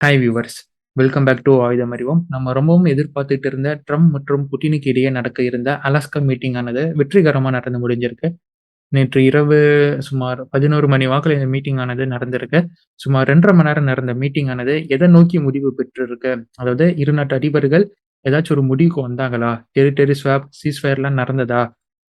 Hi viewers, welcome back to ஆயுதம் அறிவோம். நம்ம ரொம்பவும் எதிர்பார்த்துட்டு இருந்த ட்ரம்ப் மற்றும் புட்டினுக்கு இடையே நடக்க இருந்த அலாஸ்கா மீட்டிங் ஆனது வெற்றிகரமா நடந்து முடிஞ்சிருக்கு. நேற்று இரவு சுமார் 11 மணி வாக்குல இந்த மீட்டிங் ஆனது நடந்திருக்கு. சுமார் 2 1/2 மணி நேரம் நடந்த மீட்டிங் ஆனது எதை நோக்கி முடிவு பெற்றிருக்கு? அதாவது இரு நாட்டு அதிபர்கள் ஏதாச்சும் ஒரு முடிவுக்கு வந்தாங்களா? டெரிட்டரி ஸ்வாப், சீஸ்ஃபயர்லாம் நடந்ததா?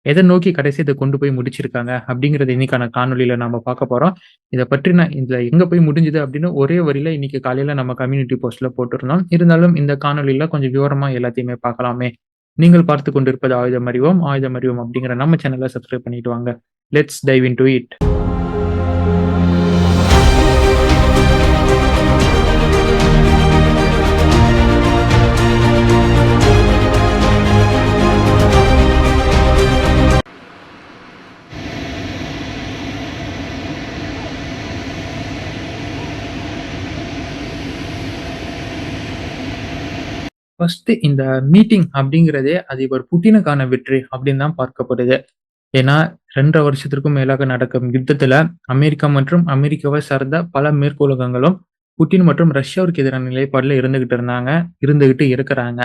எத நோக்கி கடைசி இத கொண்டு போய் முடிச்சிருக்காங்க? அப்படிங்கிறது இன்னைக்கான காணொளியில நாம பார்க்க போறோம். இத பற்றின இதுல எங்க போய் முடிஞ்சது அப்படின்னு ஒரே வரியில இன்னைக்கு காலையில நம்ம கம்யூனிட்டி போஸ்ட்ல போட்டிருந்தோம். இருந்தாலும் இந்த காணொளியில கொஞ்சம் விவரமா எல்லாத்தையுமே பார்க்கலாமே. நீங்கள் பார்த்துக் கொண்டிருப்பது ஆயுதம் அறிவோம். ஆயுதம் அறிவோம் அப்படிங்கிற நம்ம சேனல சப்ஸ்கிரைப் பண்ணிட்டு வாங்க. Let's dive into it. First இந்த மீட்டிங் அப்படிங்கிறதே அதிபர் புட்டினுக்கான வெற்றி அப்படின்னு தான் பார்க்கப்படுது. ஏன்னா 2 1/2 வருஷத்திற்கும் மேலாக நடக்கும் யுத்தத்துல அமெரிக்கா மற்றும் அமெரிக்காவை சார்ந்த பல மேற்குலகங்களும் புட்டின் மற்றும் ரஷ்யாவிற்கு எதிரான நிலைப்பாடுல இருந்துகிட்டு இருக்கிறாங்க.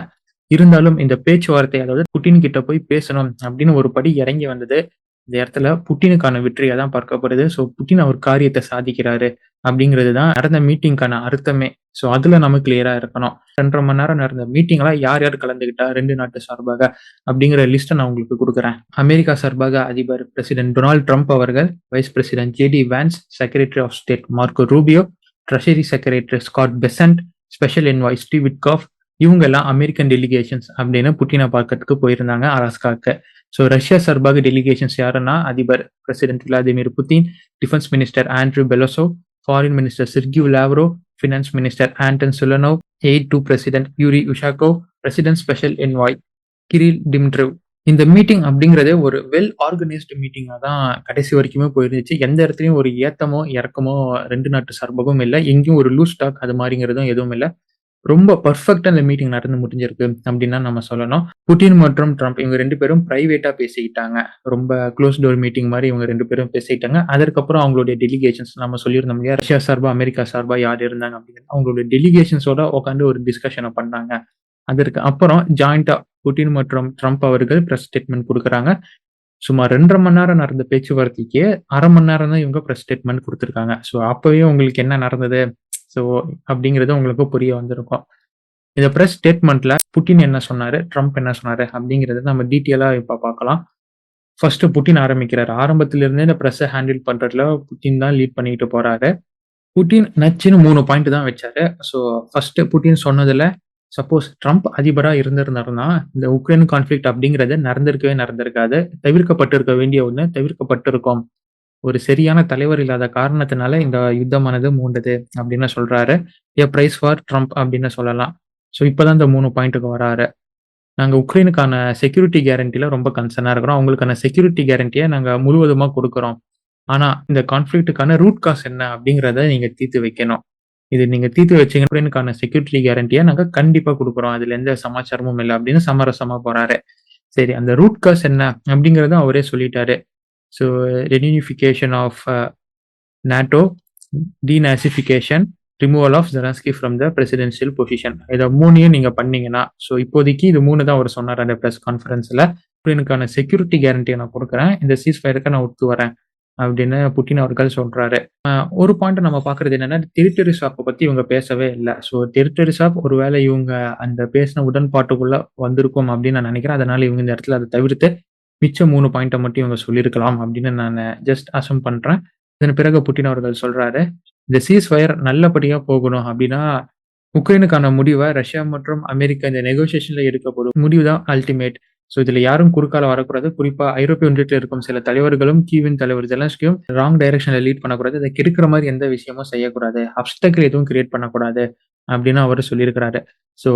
இருந்தாலும் இந்த பேச்சுவார்த்தை, அதாவது புட்டின் கிட்ட போய் பேசணும் அப்படின்னு ஒரு படி இறங்கி வந்தது. இந்த இடத்துல புட்டினுக்கான வெற்றியா தான் பார்க்கப்படுது. ஸோ புட்டின் அவர் காரியத்தை சாதிக்கிறாரு அப்படிங்கிறது தான் நடந்த மீட்டிங்க்கான அர்த்தமே. ஸோ அதுல நம்ம கிளியரா இருக்கணும். 2 1/2 மணி நேரம் நடந்த மீட்டிங்ல யார் யார் கலந்துகிட்டா 2 நாட்டு சார்பாக அப்படிங்கிற லிஸ்ட்டை நான் உங்களுக்கு கொடுக்குறேன். அமெரிக்கா சார்பாக அதிபர் பிரசிடென்ட் டொனால்ட் ட்ரம்ப் அவர்கள், vice president JD Vance, secretary of state Marco Rubio, treasury secretary Scott Bessent, special envoy Steve Witkoff, இவங்க எல்லாம் அமெரிக்கன் டெலிகேஷன்ஸ் அப்படின்னு புட்டினை பார்க்கறதுக்கு போயிருந்தாங்க அலாஸ்காக்கு. ஸோ ரஷ்யா சார்பாக டெலிகேஷன்ஸ் யாருன்னா அதிபர் president Vladimir Putin, defence minister Andrew Belousov, foreign minister Sergey Lavrov, finance minister Anton Siluanov, aide to president Yuri Ushakov, president special envoy Kirill Dmitriev. இந்த மீட்டிங் அப்படிங்கறது ஒரு வெல் ஆர்கனைஸ்டு மீட்டிங்கா தான் கடைசி வரைக்குமே போயிருந்துச்சு. எந்த இடத்துலயும் ஒரு ஏத்தமோ இறக்கமோ 2 நாட்டு சார்பாகவும் இல்லை. எங்கேயும் ஒரு லூஸ் டாக் அது மாதிரிங்கிறதும் எதுவும் இல்லை. ரொம்ப பெர்ஃபெக்ட்டா இந்த மீட்டிங் நடந்து முடிஞ்சிருக்கு அப்படின்னு தான் நம்ம சொல்லணும். புட்டின் மற்றும் ட்ரம்ப் இவங்க 2 பேரும் பிரைவேட்டா பேசிக்கிட்டாங்க. ரொம்ப க்ளோஸ் டோர் மீட்டிங் மாரி இவங்க 2 பேரும் பேசிக்கிட்டாங்க. அதற்கப்புறம் அவங்களுடைய டெலிகேஷன்ஸ் நம்ம சொல்லியிருந்தோம் இல்லையா? ரஷ்யா சார்பா, அமெரிக்கா சார்பா யார் இருந்தாங்க அப்படின்னு. அவங்களுடைய டெலிகேஷன்ஸோட உட்காந்து ஒரு டிஸ்கஷன பண்ணாங்க. அதற்கு அப்புறம் ஜாயிண்ட்டா புட்டின் மற்றும் ட்ரம்ப் அவர்கள் பிரஸ் ஸ்டேட்மெண்ட் குடுக்குறாங்க. சுமார் 2 1/2 மணி நேரம் நடந்த பேச்சுவார்த்தைக்கே 1/2 மணி நேரம் தான் இவங்க பிரஸ் ஸ்டேட்மெண்ட் குடுத்துருக்காங்க. ஸோ அப்பவே உங்களுக்கு என்ன நடந்தது? ஸோ அப்படிங்கிறது உங்களுக்கு புரிய வந்திருக்கும். இந்த பிரஸ் ஸ்டேட்மெண்ட்ல புட்டின் என்ன சொன்னாரு, ட்ரம்ப் என்ன சொன்னாரு அப்படிங்கிறத நம்ம டீட்டெயிலா இப்ப பார்க்கலாம். ஃபர்ஸ்ட் புட்டின் ஆரம்பிக்கிறாரு. ஆரம்பத்துல இருந்தே இந்த பிரஸ்ஸ ஹேண்டில் பண்றதுல புட்டின் தான் லீட் பண்ணிட்டு போறாரு. புட்டின் நச்சுன்னு 3 பாயிண்ட் தான் வச்சாரு. ஸோ ஃபர்ஸ்ட் புட்டின் சொன்னதுல, சப்போஸ் ட்ரம்ப் அதிபரா இருந்திருந்தாருன்னா, இந்த உக்ரைன் கான்ஃப்ளிக்ட் அப்படிங்கிறது நடந்திருக்காது. தவிர்க்கப்பட்டிருக்க வேண்டிய ஒண்ணு தவிர்க்கப்பட்டிருக்கும். ஒரு சரியான தலைவர் இல்லாத காரணத்தினால இந்த யுத்தமானது மூண்டது அப்படின்னு சொல்றாரு. எ பிரைஸ் ஃபார் ட்ரம்ப் அப்படின்னு சொல்லலாம். ஸோ இப்பதான் இந்த 3 பாயிண்ட்டுக்கு வராரு. நாங்க உக்ரைனுக்கான செக்யூரிட்டி கேரண்டில ரொம்ப கன்சர்னா இருக்கிறோம். அவங்களுக்கான செக்யூரிட்டி கேரண்டிய நாங்க முழுவதுமா குடுக்குறோம். ஆனா இந்த கான்ஃப்ளிக்ட்டுக்கான ரூட் காஸ் என்ன அப்படிங்கிறத நீங்க தீர்த்து வைக்கணும். இது நீங்க தீர்த்து வச்சீங்கன்னா உக்ரைனுக்கான செக்யூரிட்டி கேரண்டிய நாங்க கண்டிப்பா குடுக்குறோம். அதுல எந்த சமாச்சாரமும் இல்ல அப்படின்னு சமரசமா போறாரு. சரி, அந்த ரூட் காஸ் என்ன அப்படிங்கிறத அவரே சொல்லிட்டாரு. So reunification of NATO, denazification, removal of Zelensky from the presidential position. இத 3யும் நீங்க பண்ணீங்கன்னா, ஸோ இப்போதைக்கு இது 3 தான் அவர் சொன்னாரு அந்த பிரஸ் கான்ஃபரன்ஸ்ல. உக்ரைனுக்கான செக்யூரிட்டி கேரண்டிய நான் குடுக்குறேன். இந்த சீஸ்ஃபயருக்கு நான் ஒத்து வரேன் அப்படின்னு புட்டின் அவர்கள் சொல்றாரு. ஒரு பாயிண்ட் நம்ம பார்க்கிறது என்னன்னா, டெரிட்டரி ஸ்வாப்ப பத்தி இவங்க பேசவே இல்ல. ஸோ டெரிட்டரி ஸ்வாப் ஒருவேளை இவங்க அந்த பேசின உடன்பாட்டுக்குள்ள வந்திருக்கும் அப்படின்னு நான் நினைக்கிறேன். அதனால இவங்க இந்த இடத்துல அத தவிர்த்து மிச்ச 3 பாயிண்ட்ட மட்டும் இவங்க சொல்லியிருக்கலாம் அப்படின்னு நானு ஜஸ்ட் அசம்ப் பண்றேன். இதன் பிறகு புட்டின் அவர்கள் சொல்றாரு, இந்த சீஸ்ஃபயர் நல்லபடியா போகணும் அப்படின்னா, உக்ரைனுக்கான முடிவ ரஷ்யா மற்றும் அமெரிக்கா இந்த நெகோசியேஷன்ல எடுக்க போடும் முடிவு தான் அல்டிமேட். ஸோ இதுல யாரும் குறுக்கால வரக்கூடாது. குறிப்பா ஐரோப்பிய ஒன்றியத்துல இருக்கும் சில தலைவர்களும், கீவின் தலைவர் ஜெலன்ஸ்கியும் ராங் டைரக்ஷன்ல லீட் பண்ணக்கூடாது. இத கெடுக்கிற மாரி எந்த விஷயமும் செய்யக்கூடாது. அப்ஸ்டக்கிள் எதுவும் கிரியேட் பண்ணக்கூடாது அப்படின்னு அவரு சொல்லியிருக்கிறாரு. ஸோ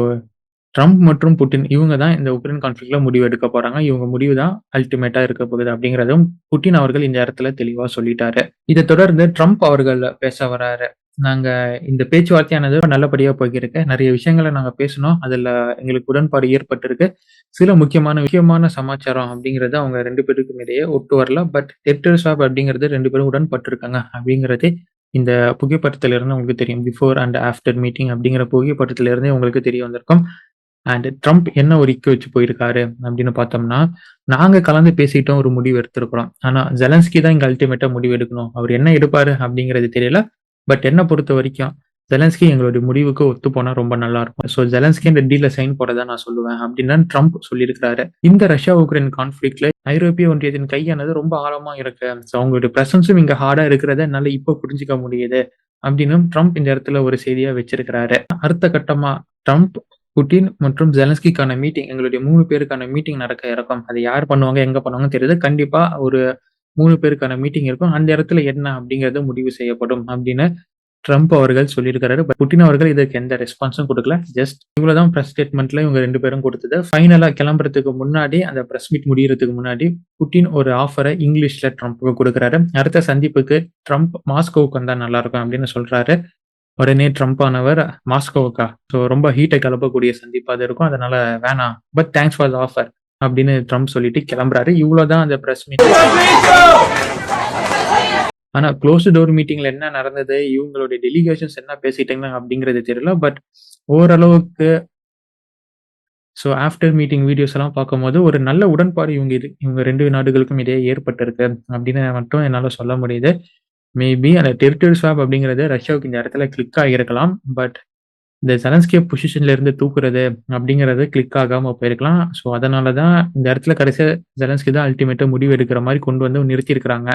ட்ரம்ப் மற்றும் புட்டின் இவங்க தான் இந்த உக்ரைன் கான்ஃப்ளிக்ட்ல முடிவு எடுக்க போறாங்க. இவங்க முடிவு தான் அல்டிமேட்டா இருக்க போகுது அப்படிங்கிறதும் புட்டின் அவர்கள் இந்த இடத்துல தெளிவா சொல்லிட்டாரு. இத தொடர்ந்து ட்ரம்ப் அவர்கள் பேச வராரு. நாங்க இந்த பேச்சுவார்த்தையானது நல்லபடியா போயிருக்கு. நெறைய விஷயங்கள நாங்க பேசுனோம். அதுல எங்களுக்கு உடன்பாடு ஏற்பட்டிருக்கு. சில முக்கியமான சமாச்சாரம் அப்படிங்கிறது அவங்க 2 பேருக்கும் இடையே ஒத்து வரல. பட் டெரிட்டரி ஸ்வாப் அப்படிங்கிறது 2 பேரும் உடன்பட்டிருக்காங்க அப்படிங்கிறது இந்த புகைப்படத்துல இருந்து உங்களுக்கு தெரியும். பிஃபோர் அண்ட் ஆஃப்டர் மீட்டிங் அப்படிங்கிற புகைப்படத்துல இருந்தே உங்களுக்கு தெரிய வந்திருக்கும். அண்ட் ட்ரம்ப் என்ன ஒரு இக்கு வச்சு போயிருக்காரு அப்படின்னு பார்த்தோம்னா, நாங்க கலந்து பேசிட்டோம், ஒரு முடிவு எடுத்திருக்கிறோம். ஆனா ஜெலன்ஸ்கி தான் இங்க அல்டிமேட்டா முடிவு எடுக்கணும். அவர் என்ன எடுப்பாரு அப்படிங்கிறது தெரியல. பட் என்ன பொறுத்தவரைக்கும் ஜெலன்ஸ்கி எங்களுடைய முடிவுக்கு ஒத்து போனா ரொம்ப நல்லா இருக்கும். ஸோ ஜெலன்ஸ்கி இந்த டீல்ல சைன் போட நான் சொல்லுவேன் அப்படின்னு தான் ட்ரம்ப் சொல்லியிருக்கிறாரு. இந்த ரஷ்யா உக்ரைன் கான்ஃபிளிக்ட்ல ஐரோப்பிய ஒன்றியத்தின் கையானது ரொம்ப ஆழமா இருக்கு. ஸோ அவங்களுடைய பிரசன்ஸும் இங்க ஹார்டா இருக்கிறத என்னால இப்ப புரிஞ்சுக்க முடியுது அப்படின்னு ட்ரம்ப் இந்த இடத்துல ஒரு செய்தியா வச்சிருக்கிறாரு. அடுத்த கட்டமா ட்ரம்ப், புட்டின் மற்றும் ஜெலன்ஸ்கிக்கான மீட்டிங், எங்களுடைய 3 பேருக்கான மீட்டிங் நடக்க இருக்கும். அது யார் பண்ணுவாங்க, எங்க பண்ணுவாங்கன்னு தெரியுது. கண்டிப்பா ஒரு 3 பேருக்கான மீட்டிங் இருக்கும். அந்த இடத்துல என்ன அப்படிங்கிறது முடிவு செய்யப்படும் அப்படின்னு ட்ரம்ப் அவர்கள் சொல்லியிருக்காரு. பட் புட்டின் அவர்கள் இதற்கு எந்த ரெஸ்பான்ஸும் கொடுக்கல. ஜஸ்ட் இவ்வளவுதான் பிரஸ் ஸ்டேட்மெண்ட்ல இவங்க 2 பேரும் கொடுத்தது. ஃபைனலா கிளம்புறதுக்கு முன்னாடி, அந்த பிரஸ் மீட் முடியறதுக்கு முன்னாடி புட்டின் ஒரு ஆஃபரை இங்கிலீஷ்ல ட்ரம்ப்புக்கு கொடுக்குறாரு. அடுத்த சந்திப்புக்கு ட்ரம்ப் மாஸ்கோவுக்கு வந்தா நல்லா இருக்கும் அப்படின்னு சொல்றாரு. உடனே ட்ரம்ப் ஆனவர் மாஸ்கோவுக்கா? ஸோ ரொம்ப ஹீட்டை கிளப்பக்கூடிய சந்திப்பா அது இருக்கும். அதனால வேணாம். But thanks for the offer அப்படின்னு ட்ரம்ப் சொல்லிட்டு கிளம்புறாரு. இவ்வளவுதான் அந்த பிரஸ் மீட். ஆனா க்ளோஸ்டு டோர் மீட்டிங்ல என்ன நடந்தது, இவங்களுடைய டெலிகேஷன்ஸ் என்ன பேசிட்டாங்க அப்படிங்கிறது தெரியல. பட் ஓரளவுக்கு ஸோ ஆஃப்டர் மீட்டிங் வீடியோஸ் எல்லாம் பார்க்கும்போது ஒரு நல்ல உடன்பாடு இவங்க 2 நாடுகளுக்கும் இடையே ஏற்பட்டிருக்கு அப்படின்னு மட்டும் என்னால சொல்ல முடியுது. மேபி அந்த டெரிட்டரி ஸ்வாப் அப்படிங்கிறது ரஷ்யாவுக்கு இந்த இடத்துல கிளிக் ஆகியிருக்கலாம். பட் இந்த ஜெலன்ஸ்கிய பொசிஷன்ல இருந்து தூக்குறது அப்படிங்கிறது கிளிக் ஆகாம போயிருக்கலாம். ஸோ அதனால தான் இந்த இடத்துல கடைசியா ஜெலன்ஸ்கி தான் அல்டிமேட்டா முடிவு எடுக்கிற மாதிரி கொண்டு வந்து நிறுத்தியிருக்கிறாங்க.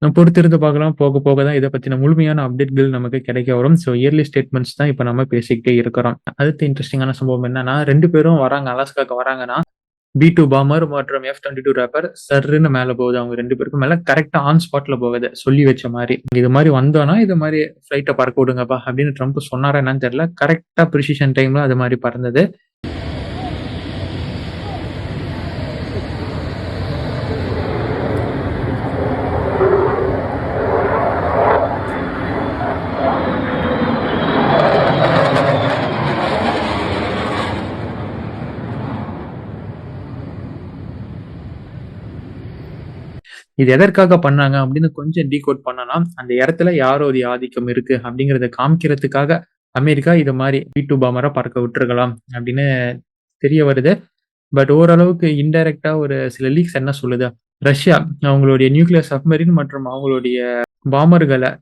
நம்ம பொறுத்திருந்து பார்க்கலாம். போக போக தான் இத பத்தின முழுமையான அப்டேட்கள் நமக்கு கிடைக்க வரும். ஸோ இயர்லி ஸ்டேட்மெண்ட்ஸ் தான் இப்ப நம்ம பேசிக்கிட்டே இருக்கிறோம். அடுத்த இன்ட்ரெஸ்டிங்கான சம்பவம் என்னன்னா, 2 பேரும் வராங்க. அலாஸ்காக்கு வராங்கன்னா, B-2 பாம்பர் மற்றும் F-22 ராப்பர் சர்ருன்னு மேல போகுது. அவங்க 2 பேருக்கும் மேல கரெக்ட்டா ஆன் ஸ்பாட்ல போகுது. சொல்லி வச்ச மாரி. இது மாரி வந்தோம்னா, இது மாரி ஃப்ளைட்ட பறக்க விடுங்கப்பா அப்படின்னு ட்ரம்ப் சொன்னாரா என்னன்னு தெரியல. கரெக்ட்டா பிரிசிஷன் டைம்ல அது மாரி பறந்தது. இது எதற்காக பண்ணாங்க அப்படின்னு கொஞ்சம் டீகோட் பண்ணனா, அந்த இடத்துல யாரோடைய ஆதிக்கம் இருக்கு அப்படிங்கிறத காமிக்கிறதுக்காக அமெரிக்கா இது மாரி B-2 பாம்பர பறக்க விட்டுருக்கலாம் அப்படின்னு தெரிய வருது. பட் ஓரளவுக்கு இன்டைரக்ட்டா ஒரு சில லீக்ஸ் என்ன சொல்லுது, ரஷ்யா அவங்களுடைய நியூக்ளியர் சப்மரின் மற்றும் அவங்களுடைய பாம்பர்கள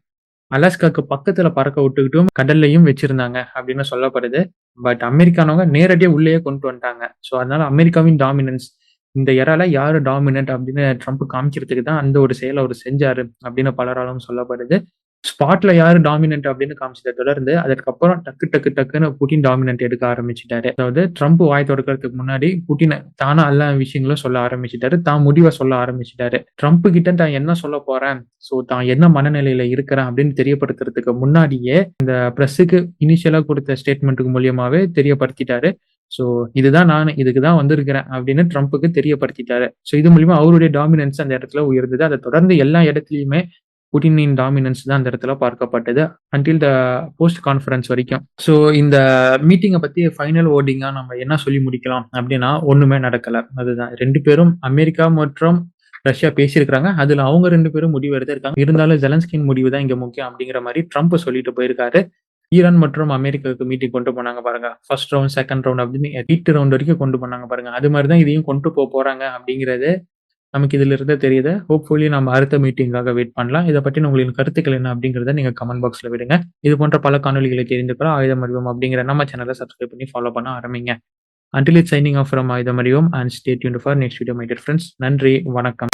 அலாஸ்காக்கு பக்கத்துல பறக்க விட்டுக்கிட்டும் கடல்லயும் வச்சிருந்தாங்க அப்படின்னு சொல்லப்படுது. பட் அமெரிக்கானவங்க நேரடியா உள்ளேயே கொண்டு வந்துட்டாங்க. ஸோ அதனால அமெரிக்காவின் டாமினன்ஸ் இந்த எரால யாரு டாமினன்ட் அப்படின்னு ட்ரம்ப் காமிக்கிறதுக்கு தான் அந்த ஒரு செயல அவரு செஞ்சாரு அப்படின்னு பலராலும் சொல்லப்படுது. ஸ்பாட்ல யாரு டாமினன்ட் அப்படின்னு காமிச்சத தொடர்ந்து அதற்கப்புறம் டக்கு டக்கு டக்குன்னு புட்டின் டாமினன்ட் எடுக்க ஆரம்பிச்சுட்டாரு. அதாவது ட்ரம்ப் வாய் தொறக்கறதுக்கு முன்னாடி புட்டின் தானா எல்லா விஷயங்களும் சொல்ல ஆரம்பிச்சுட்டாரு. தான் முடிவ சொல்ல ஆரம்பிச்சுட்டாரு. ட்ரம்ப் கிட்ட தான் என்ன சொல்ல போறேன், ஸோ தான் என்ன மனநிலையில இருக்கிறேன் அப்படின்னு தெரியப்படுத்துறதுக்கு முன்னாடியே இந்த பிரஸ்ஸுக்கு இனிஷியலா கொடுத்த ஸ்டேட்மெண்ட்டுக்கு மூலியமாவே தெரியப்படுத்திட்டாரு. ஸோ இதுதான் நானு, இதுக்கு தான் வந்திருக்கிறேன் அப்படின்னு ட்ரம்ப்புக்கு தெரியப்படுத்திட்டாரு. ஸோ இது மூலியமா அவருடைய டாமினன்ஸ் அந்த இடத்துல உயர்ந்தது. அத தொடர்ந்து எல்லா இடத்துலயுமே புட்டினின் டாமினன்ஸ் தான் அந்த இடத்துல பார்க்கப்பட்டது. அன்டில் த போஸ்ட் கான்ஃபரன்ஸ் வரைக்கும். ஸோ இந்த மீட்டிங்க பத்தி ஃபைனல் வேர்டிங்கா நம்ம என்ன சொல்லி முடிக்கலாம் அப்படின்னா, ஒண்ணுமே நடக்கல. அதுதான் 2 பேரும் அமெரிக்கா மற்றும் ரஷ்யா பேசியிருக்கிறாங்க. அதுல அவங்க 2 பேரும் முடிவு எடுத்திருக்காங்க. இருந்தாலும் ஜெலன்ஸ்கியின் முடிவு தான் இங்க முக்கியம் அப்படிங்கிற மாரி ட்ரம்ப் சொல்லிட்டு போயிருக்காரு. ஈரான் மற்றும் அமெரிக்காவுக்கு மீட்டிங் கொண்டு போனாங்க பாருங்க. ஃபர்ஸ்ட் ரவுண்ட், செகண்ட் ரவுண்ட் அப்படின்னு 8 ரவுண்ட் வரைக்கும் கொண்டு போனாங்க பாருங்க. அது மாரி தான் இதையும் கொண்டு போறாங்க அப்படிங்கிறது நமக்கு இதுல இருந்து தெரியுது. ஹோப்ஃபுல்லி நம்ம அடுத்த மீட்டிங்காக வெயிட் பண்ணலாம். இத பத்தின உங்களின் கருத்துக்கள் என்ன அப்படிங்கிறத நீங்க கமெண்ட் பாக்ஸ்ல விடுங்க. இது போன்ற பல காணொளிகளை தெரிந்து கொள்ள ஆயுதம் அறிவோம் அப்படிங்கிற நம்ம சேனலை சப்ஸ்கிரைப் பண்ணி ஃபாலோ பண்ண ஆரம்பிங்க. Until it's signing off from ஆயுதம் அறிவோம் and stay tuned for next video my dear friends. நன்றி, வணக்கம்.